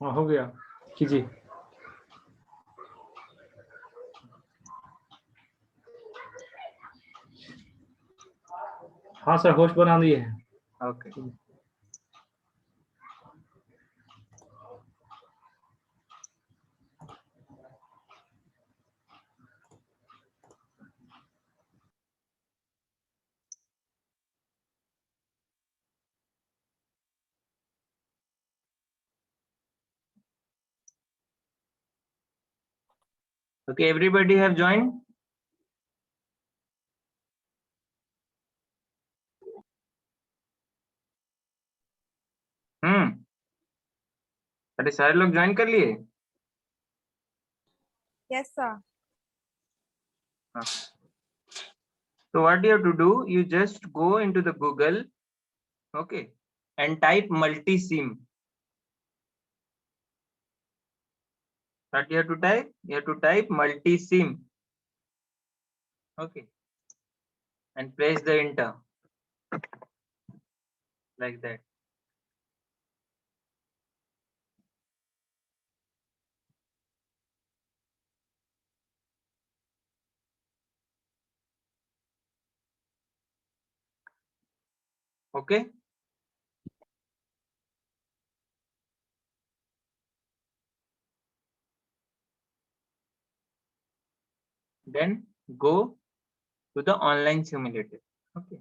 हाँ हो गया, कीजिए। हाँ सर, होस्ट बना दिए हैं। Okay okay, everybody have joined. अरे सारे लोग ज्वाइन कर लिए? Yes, sir. So what you have to do, you just go into the Google, okay, and type multi-sim. What you have to type? You have to type multi-sim, okay, and press the enter like that. Okay. Then go to the online simulator. Okay.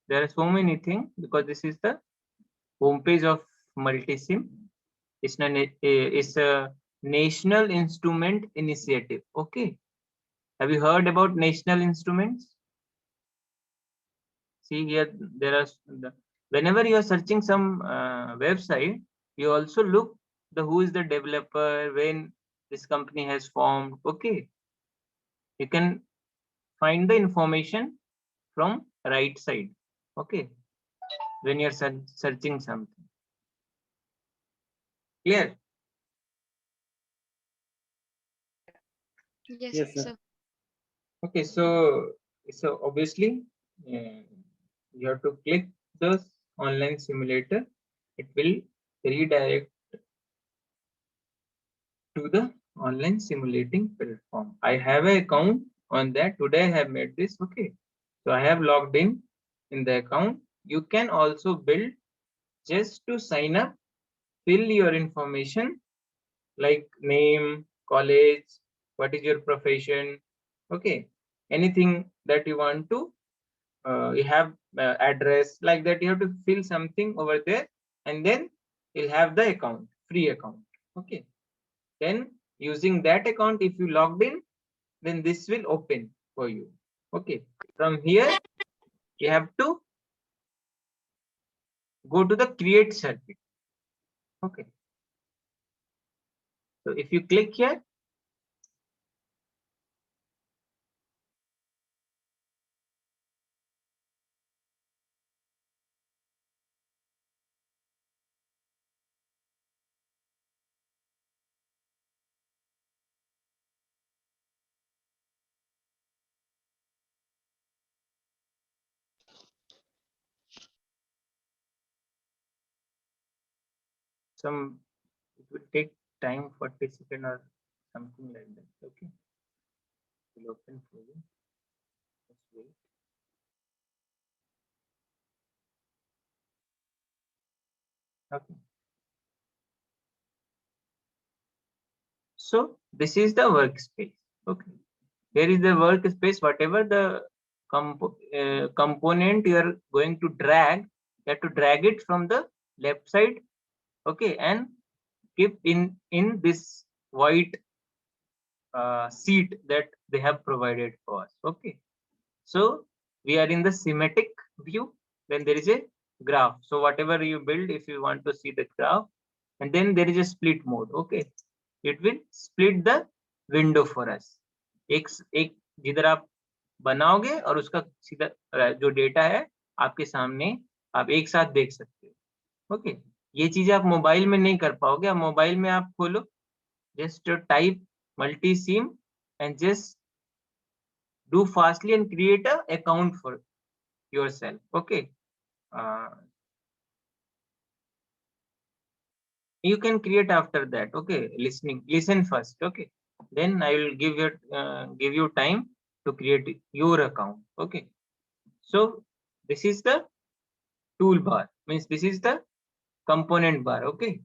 There are so many things because this is the homepage of multisim. It's a National Instrument Initiative. Okay. Have you heard about national instruments? See here, there are whenever you are searching some website, you also look the who is the developer, when this company has formed. Okay, you can find the information from right side. Okay, when you're searching something. Clear? Yes, sir. Okay, so obviously you have to click the online simulator. It will redirect to the online simulating platform. I have an account on that. Today I have made this. Okay, so I have logged in the account. You can also build just to sign up, fill your information like name, college, what is your profession, okay, anything that you want to, you have address like that, you have to fill something over there, and then you'll have the account, free account. Okay, then using that account, if you logged in, then this will open for you. Okay, from here you have to go to the create circuit. Okay, so if you click here, some, it will take time, 40 seconds or something like that. Okay, it will open for you. Just wait. Okay, so this is the workspace. Okay, here is the workspace. Whatever the component you are going to drag, you have to drag it from the left side. Okay, and keep in this white sheet that they have provided for us. Okay, so we are in the schematic view. Then there is a graph. So whatever you build, if you want to see the graph, and then there is a split mode. Okay, it will split the window for us. एक जिधर आप बनाओगे और उसका सीधा जो data है आपके सामने, आप एक साथ देख सकते हो. ओके, ये चीजें आप मोबाइल में नहीं कर पाओगे. आप मोबाइल में आप खोलो, just type multi-sim and just do fastly and create a account for yourself. Okay, You can create after that. Okay, listen first. Okay, then I will give you time to create your account. Okay, so this is the toolbar, means this is the component bar. Okay,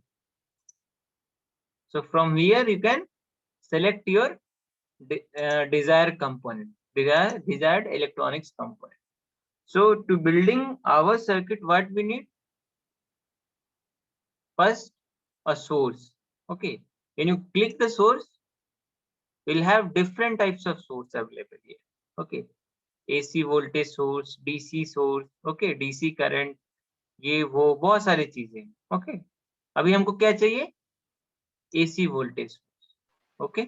so from here you can select your desired component, desired electronics component. So to building our circuit, what we need? First, a source. Okay, when you click the source, we'll have different types of source available here. Okay, AC voltage source, DC source, okay, DC current, ये वो बहुत सारी चीजें. Okay, अभी हमको क्या चाहिए? AC voltage source. Okay,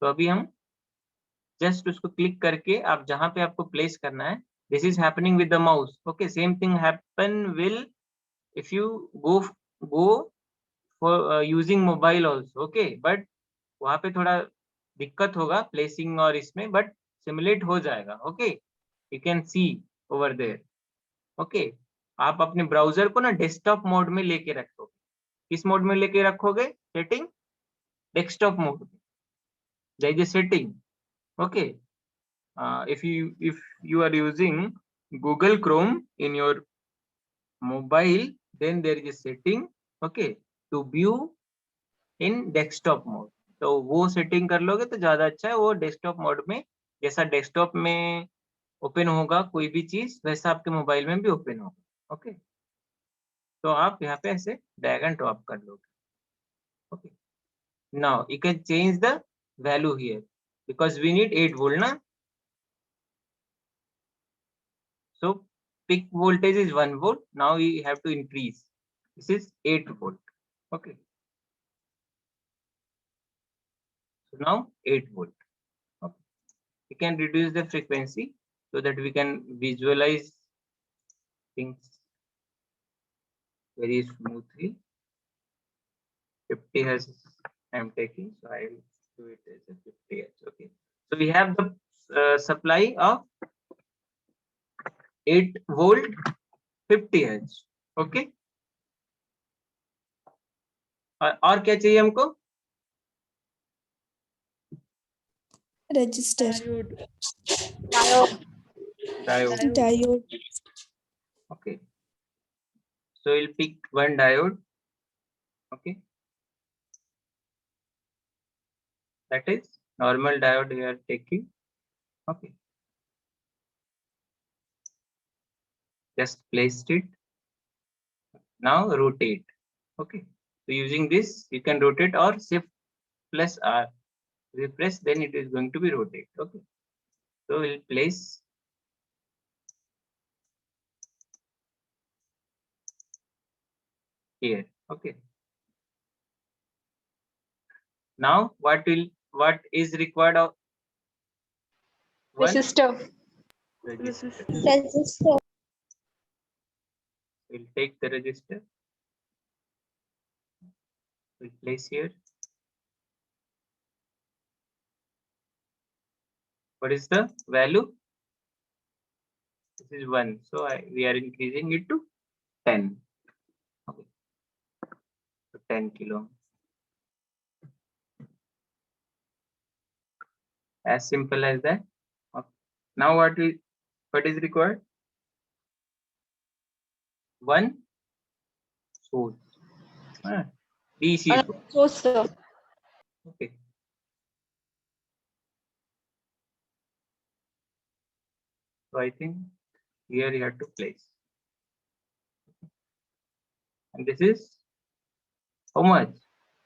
तो अभी हम जस्ट उसको क्लिक करके आप जहां पे आपको प्लेस करना है, this is happening with the mouse. Okay, same thing happen will if you go for using mobile also. Okay, but वहां पे थोड़ा दिक्कत होगा प्लेसिंग और इसमें, बट सिमुलेट हो जाएगा. Okay, you can see over there. Okay, आप अपने ब्राउजर को ना डेस्कटॉप मोड में लेके रखोगे. किस मोड में लेके रखोगे? सेटिंग डेस्कटॉप मोड में. there is a setting. Okay, if you are using Google Chrome in your mobile, then there is a setting. Okay, to view in desktop mode. तो वो सेटिंग कर लोगे तो ज्यादा अच्छा है. वो डेस्कटॉप मोड में, जैसा डेस्कटॉप में ओपन होगा कोई भी चीज, वैसा आपके मोबाइल में भी ओपन होगा. ओके, तो आप यहाँ पे ऐसे ड्रैग एंड ड्रॉप कर लोगे. Okay, now you can change the value here because we need 8 volt ना. So peak voltage is 1 volt. Now we have to increase. This is 8 volt. Okay. So now 8 volt. Okay. We can reduce the frequency so that we can visualize things very smoothly. 50 hertz I am taking, so I will do it as a 50 hertz. Okay. So we have the supply of 8 volt 50 hertz. Okay. और क्या चाहिए हमको? Register. Diode. Okay, so we'll pick one diode. Okay, that is normal diode we are taking. Okay, just placed it. Now rotate. Okay, so using this you can rotate, or shift plus R. If you press, then it is going to be rotate. Okay, so we'll place here. Okay, now what is required of one? Resistor. Resistor. We'll take the resistor. We'll place here. What is the value? This is 1, so we are increasing it to 10. Okay, so 10 kilo. As simple as that. Okay. Now what is required? One source. DC source. Okay. So I think here you have to place. And this is how much?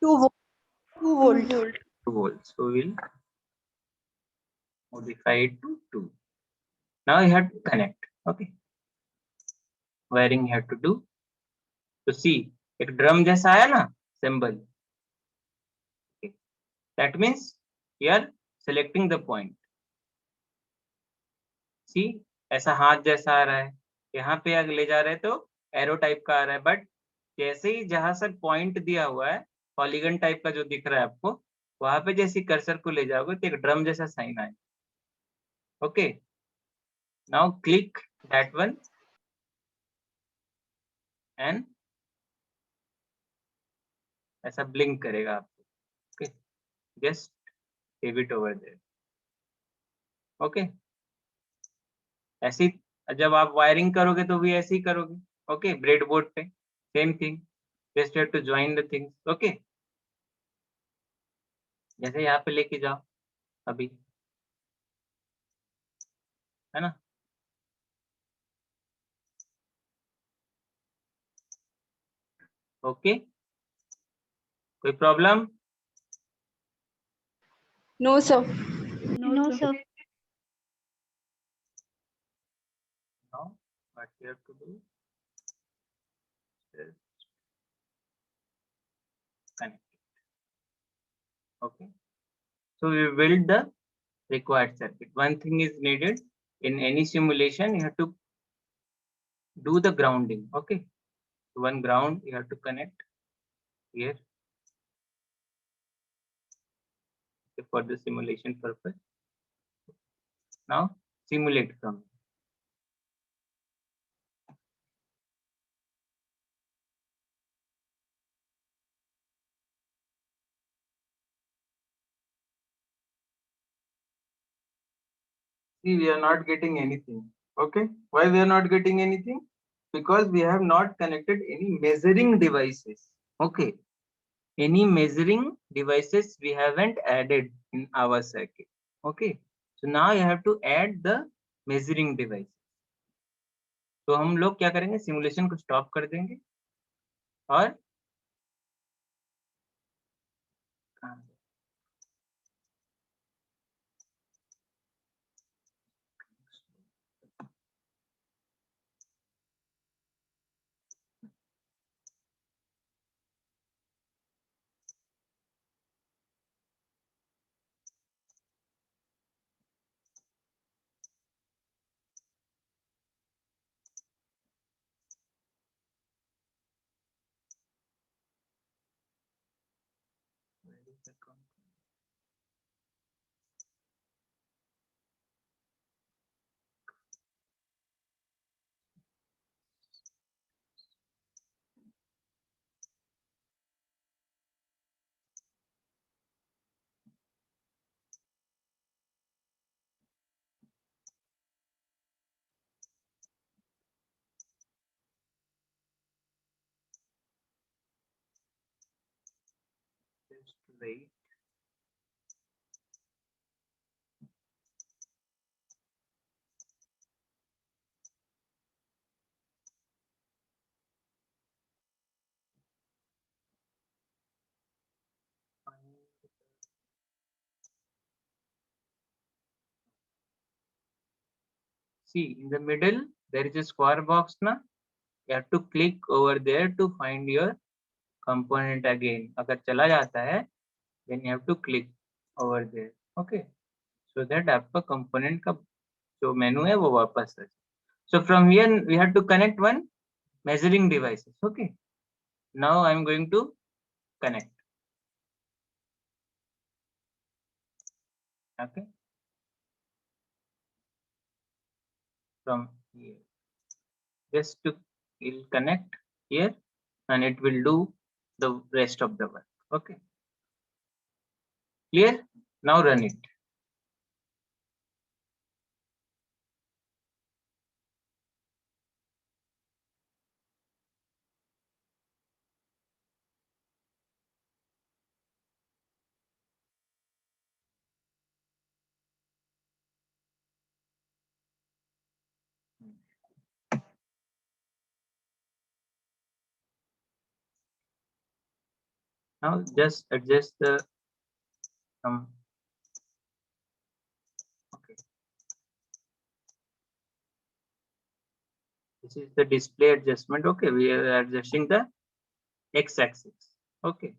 2 volt. 2 volt. 2 volts. So we'll modify it to 2. Now you have to connect. Okay. Wiring you have to do. So see, एक drum जैसा आया ना symbol. Okay. That means you are selecting the point. See, ऐसा हाथ जैसा आ रहा है, यहाँ पे अगर ले जा रहे तो एरो टाइप का आ रहा है, बट जैसे ही जहां से पॉइंट दिया हुआ है पॉलीगन टाइप का जो दिख रहा है आपको, वहां पे जैसे कर्सर को ले जाओगे तो एक ड्रम जैसा साइन आए. Okay, now click that one and ऐसा ब्लिंक करेगा आपको। Okay, just save it over there. Okay, ऐसी जब आप वायरिंग करोगे तो भी ऐसे ही करोगे। ओके, ब्रेड बोर्ड पे same thing, just have to join the things. Okay, जैसे यहाँ पे लेके जाओ अभी, है ना। ओके, कोई problem? No, sir. No, sir. Now what you have to do is connect it. Okay, so we build the required circuit. One thing is needed in any simulation, you have to do the grounding. Okay, so one ground you have to connect here for the simulation purpose. Now simulate from. See, we are not getting anything. Okay, why we are not getting anything? Because we have not connected any measuring devices. Okay, any measuring devices we haven't added in our circuit. Okay, so now you have to add the measuring device. तो हम लोग क्या करेंगे, simulation को stop कर देंगे और just wait. See, in the middle there is a square box na, you have to click over there to find your component again. अगर चला जाता है then you have to click over there. Okay, so that आपका component का जो मेनू है वो वापस है. So from here we have to connect one measuring devices. Okay, now I am going to connect. Okay, from here just to will connect here and it will do the rest of the work. Okay, clear? Now run it. Now just adjust the okay. This is the display adjustment. Okay, we are adjusting the x-axis. Okay,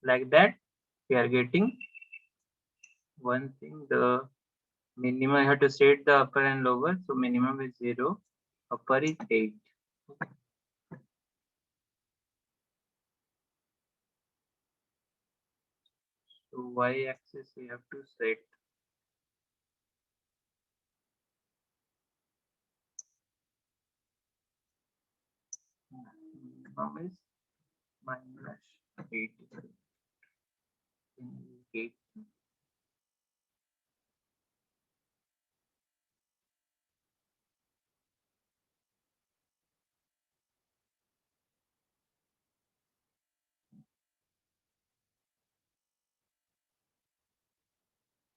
like that we are getting one thing. The minimum I have to set the upper and lower. So minimum is 0, upper is 8. So y-axis we have to set. maximum is -83. Indicate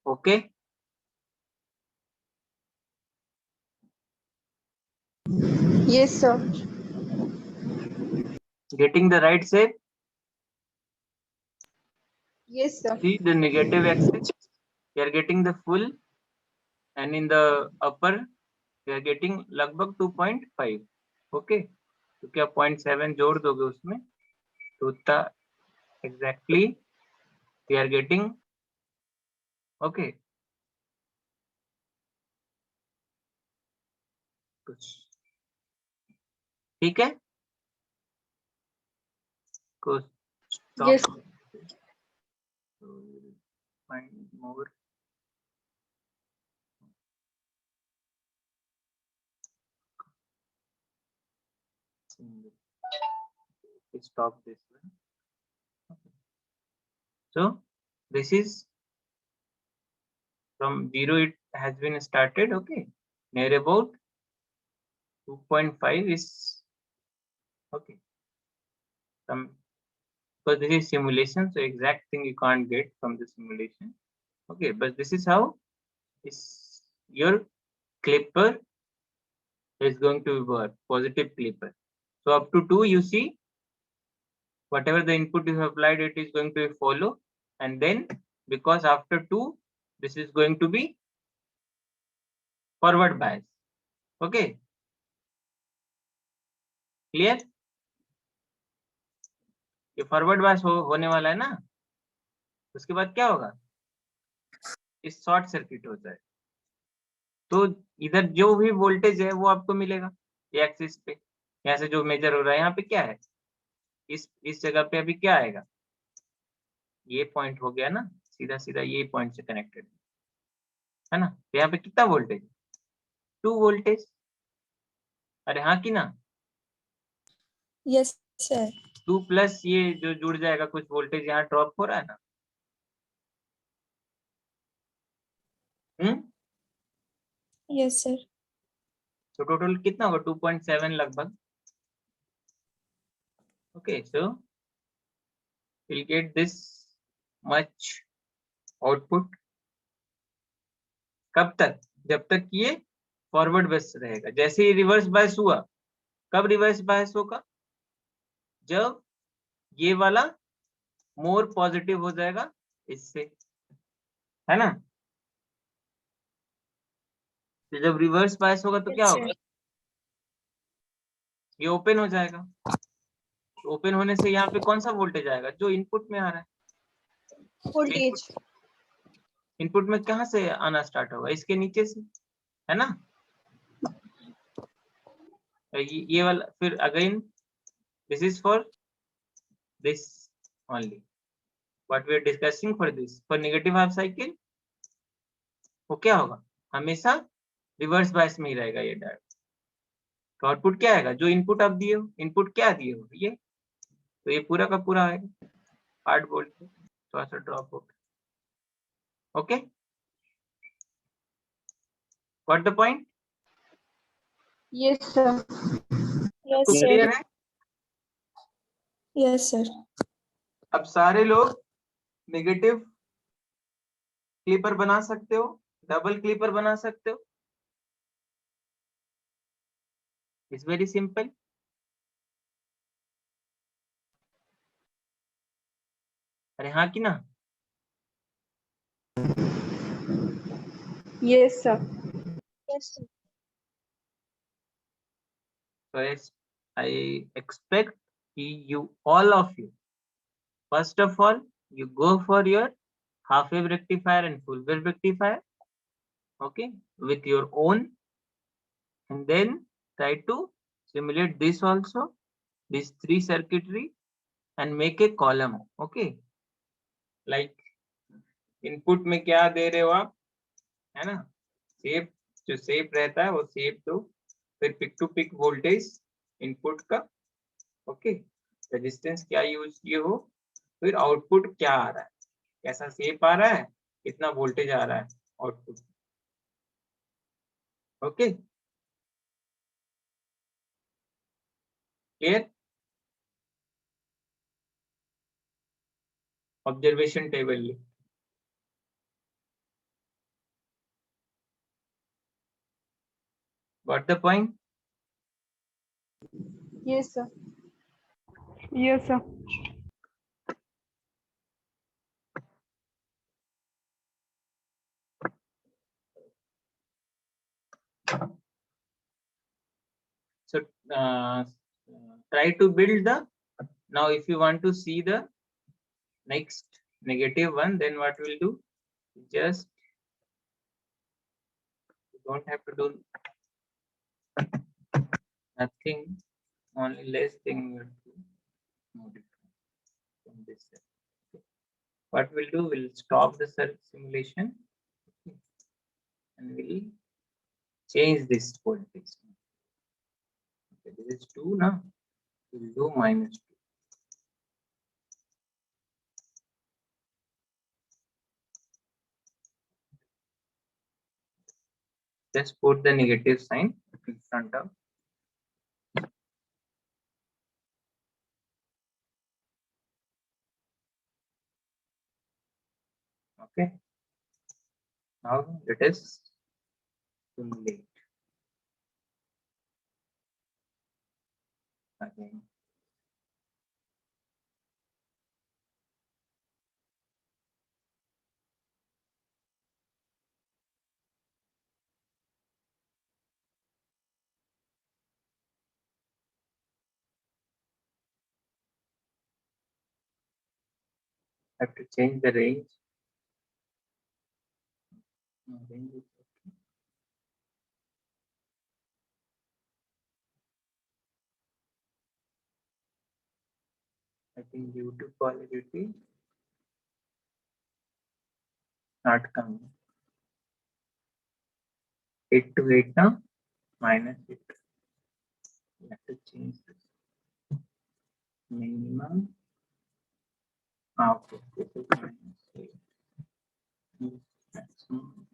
okay. Yes, sir. Getting the right shape. Yes, sir. See the negative axis, we are getting the full, and in the upper we are getting लगभग 2.5. Okay, तो क्या 0.7 जोड़ दोगे उसमें तो उतना exactly we are getting. Okay, ठीक है, कुछ Yes. find more. Stop this one. So this is from 0 it has been started. Okay, near about 2.5 is okay. Some, because this is simulation, so exact thing you can't get from the simulation. Okay, but this is how is your clipper is going to work, positive clipper. So up to 2 you see whatever the input you have applied, it is going to follow, and then because after 2 this is going to be forward bias. Okay, clear? ये forward bias होने वाला है ना, उसके बाद क्या होगा, इस शॉर्ट सर्किट होता है, तो इधर जो भी वोल्टेज है वो आपको मिलेगा ये एक्सिस पे, यहाँ से जो मेजर हो रहा है यहाँ पे क्या है, इस जगह पे अभी क्या आएगा, ये पॉइंट हो गया ना, सीधा सीधा ये पॉइंट से कनेक्टेड है ना, तो यहाँ पे कितना वोल्टेज, 2 वोल्टेज, अरे हाँ कि ना, Yes, sir. 2 प्लस ये जो जुड़ जाएगा कुछ वोल्टेज यहाँ ड्रॉप हो रहा है ना, Yes, sir. तो टोटल कितना होगा 2.7 लगभग. Okay, so we'll get this much output. कब तक, जब तक ये फॉरवर्ड बायस रहेगा, जैसे ही रिवर्स बायस हुआ, कब रिवर्स बायस होगा, जब ये वाला मोर पॉजिटिव हो जाएगा इससे, है ना, तो जब रिवर्स बायस होगा तो क्या Yes, होगा, sir. ये ओपन हो जाएगा, तो ओपन होने से यहाँ पे कौन सा वोल्टेज आएगा, जो इनपुट में आ रहा है, Voltage. इनपुट में कहाँ से आना स्टार्ट होगा, इसके नीचे से, है ना, ये वाला, फिर again this is for this only, what we are discussing for this, for negative half cycle वो क्या होगा, हमेशा रिवर्स बायस में ही रहेगा ये डायोड, तो आउटपुट क्या आएगा, जो इनपुट आप दिए हो, इनपुट क्या दिए हो ये, तो ये पूरा का पूरा आएगा 8 वोल्ट, थोड़ा सा ड्रॉप हो, okay, got the point, Yes, sir. Yes, sir. Clear है. Yes, sir. अब सारे लोग नेगेटिव क्लिपर बना सकते हो, डबल क्लिपर बना सकते हो, इट्स वेरी सिंपल. अरे हाँ कि ना, Yes, sir. Yes, sir. so I expect you, all of you, first of all you go for your half wave rectifier and full wave rectifier, okay, with your own, and then try to simulate this also, these 3 circuitry, and make a column. Okay, like input में क्या दे रहे हो आप, है ना, shape, जो shape रहता है वो शेप दो, फिर peak to peak voltage input का, ओके, ओके, रेजिस्टेंस क्या यूज किए हो, फिर आउटपुट क्या आ रहा है, कैसा शेप आ रहा है, कितना वोल्टेज आ रहा है output. Okay, clear. Observation table got the point. Yes, sir. Yes, sir. So try to build the, now if you want to see the next negative one, then what we'll do, just you don't have to do nothing, only less thing you have to modify from this set. Okay. What we'll do, we'll stop the simulation, okay, and we'll change this voltage. Okay, this is 2 now, we'll do -2. Just put the negative sign in front of. Okay, now let us simulate again. Have to change the range. No, range is okay. I think due to polarity not coming. 8 to 8 now, -8. You have to change this. Minimum. Okay, this is -8. Maximum.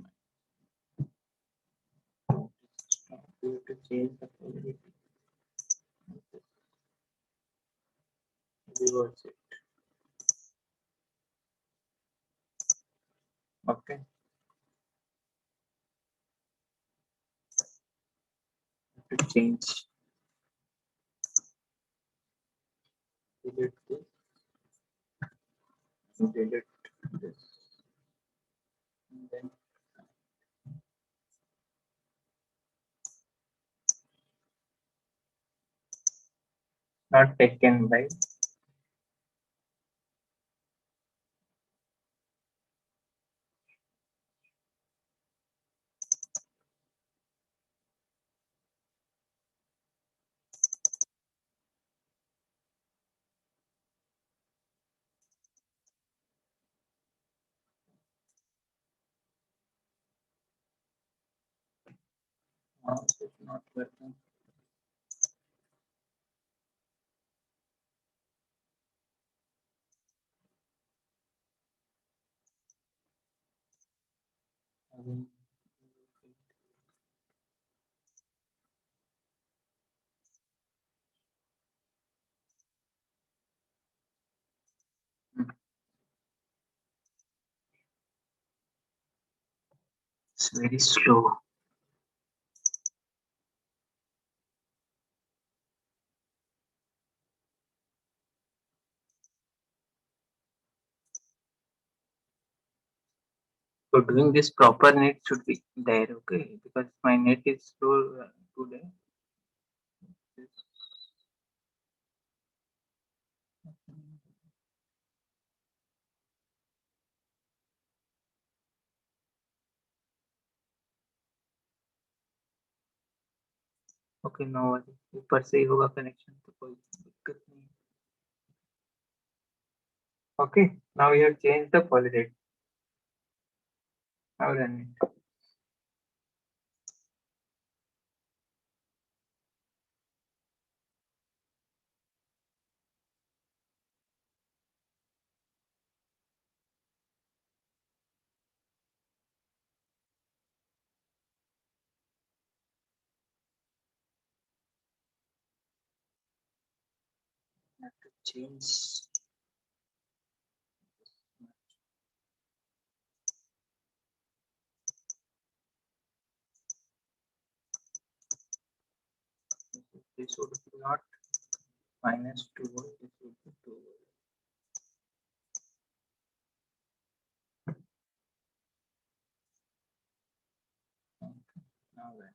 You have to change the polarity. Reverse it. Okay. Have to change. Delete this. Delete this. And then not taken by mouse is not working. Again. It's very slow. So doing this proper net should be there, okay? Because my net is slow today. Okay, no worry, ऊपर से ही होगा connection, तो कोई दिक्कत नहीं। Okay, now you have change the polydate. Now run it. have to change. This would be not -2 volt. This would be 2 volt. Okay. Now then.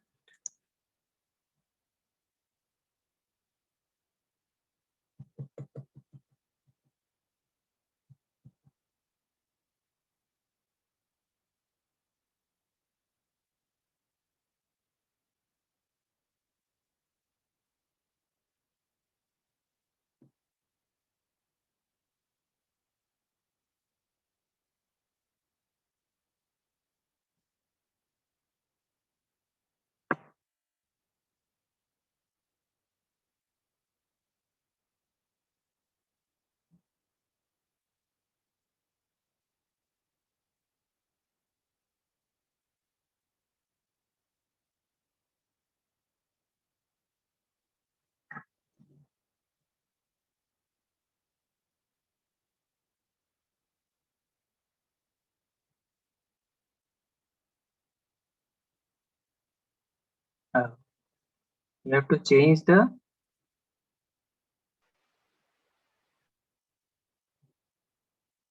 You have to change the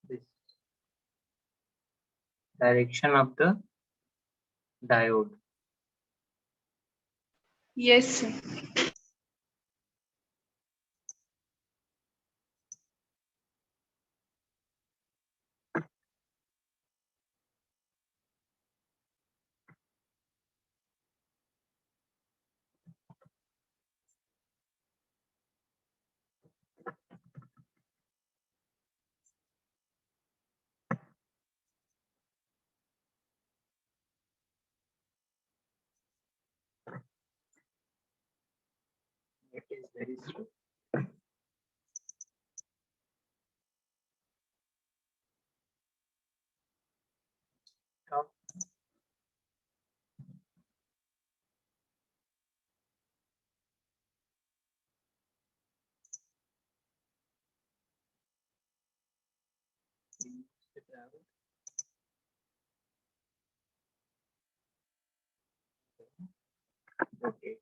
this direction of the diode. Yes, sir. It is very slow. Stop. Okay.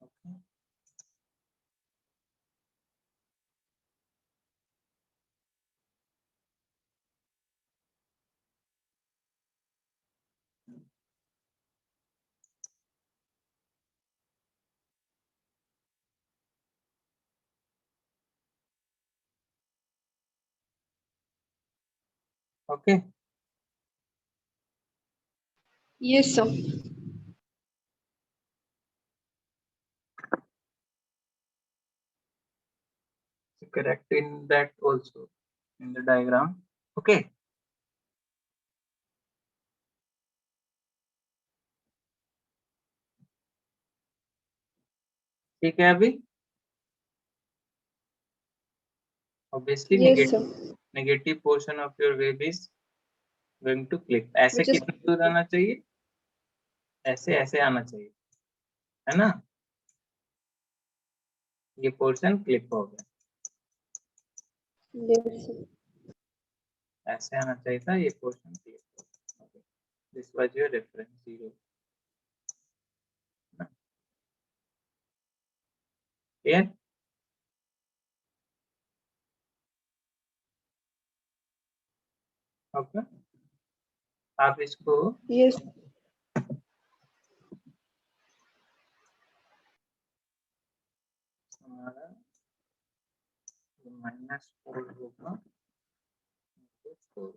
Okay. Okay. Yes, sir. So correct in that also in the diagram. Okay. ठीक है अभी obviously Yes, sir. negative portion of your wave is going to clip. ऐसे Which is कितना दूर आना चाहिए ऐसे ऐसे आना चाहिए है ना ये पोर्शन क्लिप हो गया yes, sir. ऐसे आना चाहिए था ये पोर्शन क्लिप हो गया this was your reference 0 clear okay आप इसको Yes. हमारा -4 होगा 4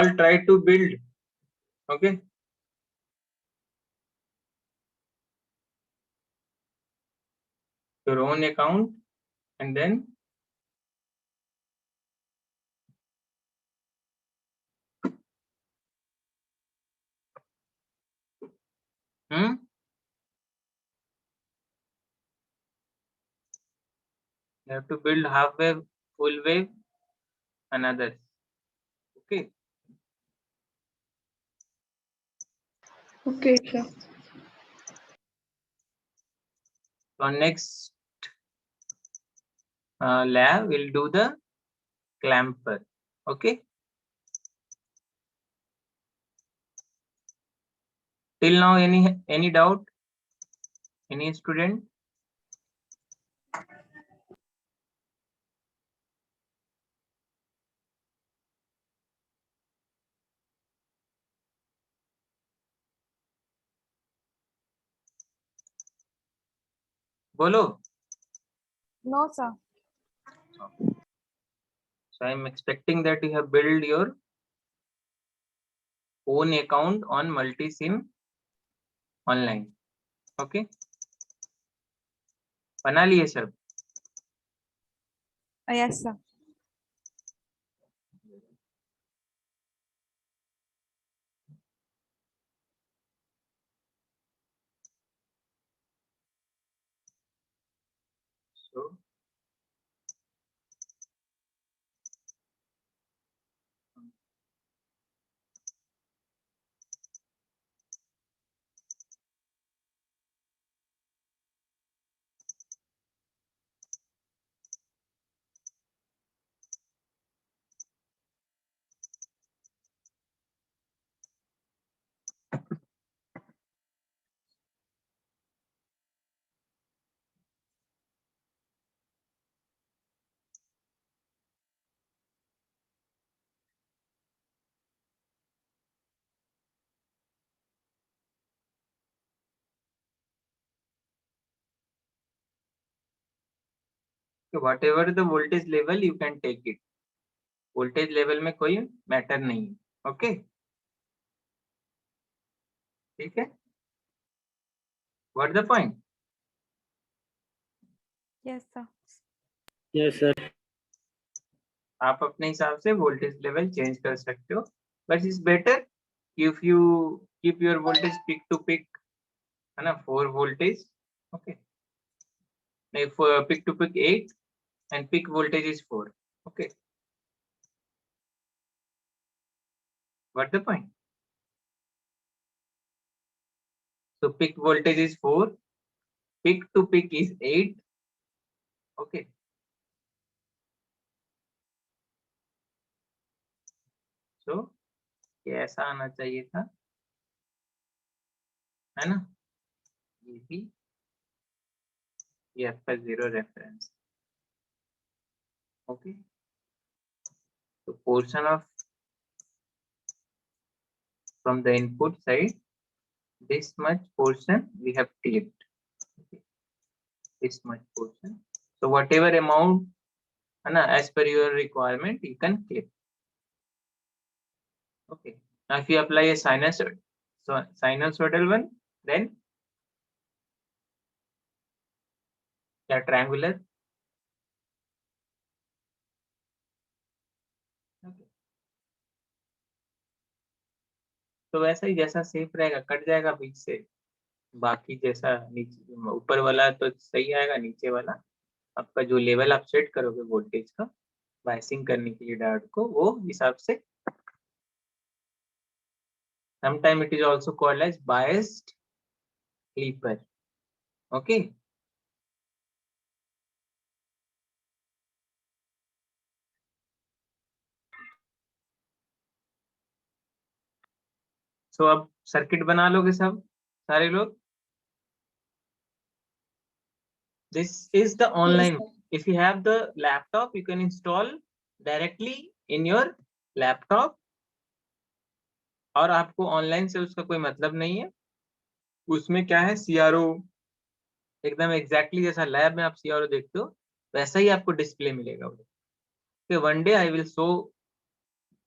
I'll try to build, okay, your own account, and then you have to build half wave, full wave, and others. Okay. Okay, sir. So next lab we'll do the clamper. Okay. Till now, any doubt? Any student? Bolo. No, sir. So I'm expecting that you have built your own account on multi-sim online. Okay. बना लिए सब? Yes, sir. So whatever the voltage level, you can take it. Voltage level में कोई matter नहीं है. Okay. ठीक है. What the point? Yes, sir. Yes, sir. आप अपने हिसाब से वोल्टेज लेवल चेंज कर सकते हो, but is better if you keep your voltage peak to peak, है ना, 4 voltage. Okay. Peak to peak 8 and peak voltage is 4. Okay. What the point? So peak voltage is 4, peak to peak is 8. Okay. So ये ऐसा आना चाहिए था, है ना, ये भी, ये आपका 0 रेफरेंस. ओके. तो portion of from the input side, this much portion we have clipped. Okay. This much portion. So whatever amount, as per your requirement, you can clip. Okay. Now if you apply a sinusoid, so sinusoidal one, then triangular. Okay. तो वैसा ही जैसा safe रहेगा, cut जाएगा बीच से, बाकी जैसा नीचे ऊपर वाला तो सही आएगा, नीचे वाला आपका जो लेवल आप सेट करोगे वोल्टेज का बायसिंग करने के लिए डायोड को, वो हिसाब से sometime it is also called as biased clipper. Okay. So अब सर्किट बना लोगे सब सारे लोग. This is the online. sir. If you have the laptop, you can install directly in your laptop. और आपको ऑनलाइन से उसका कोई मतलब नहीं है. उसमें क्या है, CRO एकदम एग्जैक्टली जैसा लैब में आप CRO देखते हो वैसा ही आपको डिस्प्ले मिलेगा. Okay, one day I will show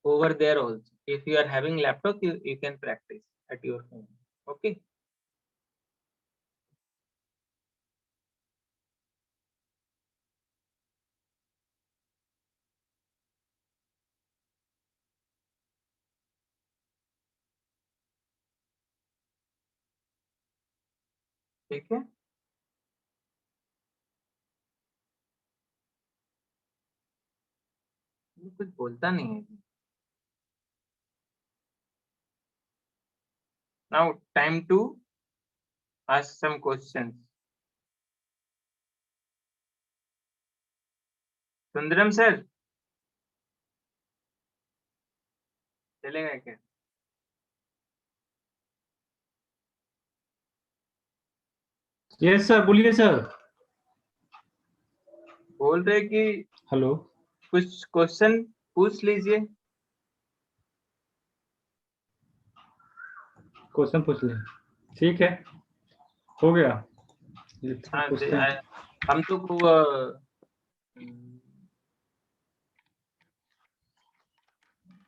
over there also. If you are having laptop, you can practice at your home. Okay. ठीक है. कुछ बोलता नहीं है. Now time to ask some questions. Sundaram sir चलेगा क्या? यस सर, बोलिए सर. बोल रहे कि हेलो. कुछ क्वेश्चन पूछ लीजिए. क्वेश्चन पूछ ले. ठीक है, हो गया. हाँ, क्वेश्चन हम तो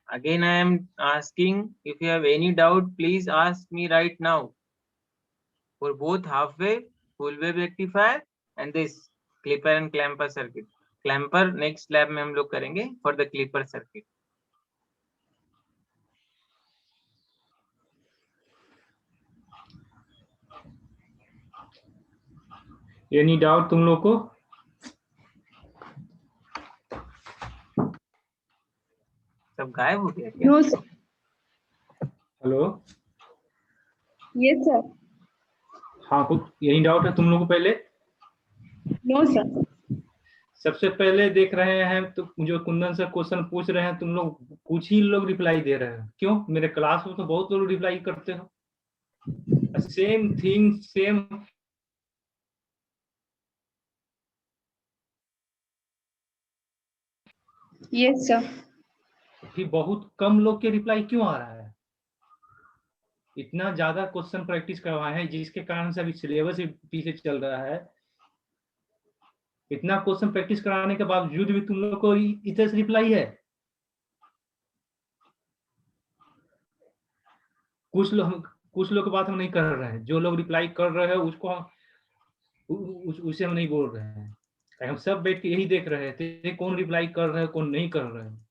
again I am asking, if you have any doubt please ask me right now for both half wave, full wave rectifier and this clipper and clamper circuit. Clamper next lab में हम लोग करेंगे for the clipper circuit. Any doubt तुम लोग को? सब गायब हो गया क्या? No, sir. Hello. Yes, sir. हाँ, कुछ एनी डाउट है तुम लोग को? पहले No, sir. सबसे पहले देख रहे हैं तो जो कुंदन सर क्वेश्चन पूछ रहे हैं, तुम लोग कुछ ही लोग रिप्लाई दे रहे हैं. क्यों? मेरे क्लास में तो बहुत लोग रिप्लाई करते हो. Same thing same. Yes, sir. भी बहुत कम लोग के रिप्लाई क्यों आ रहा है? इतना ज्यादा क्वेश्चन प्रैक्टिस करवाए हैं जिसके कारण से अभी सिलेबस पीछे चल रहा है. इतना क्वेश्चन प्रैक्टिस कराने के बावजूद भी तुम लोग को इतना से रिप्लाई है. कुछ लोग की बात हम नहीं कर रहे हैं. जो लोग रिप्लाई कर रहे हैं उसको उसे हम नहीं बोल रहे हैं. हम सब बैठ के यही देख रहे थे कौन रिप्लाई कर रहे हैं कौन नहीं कर रहे हैं.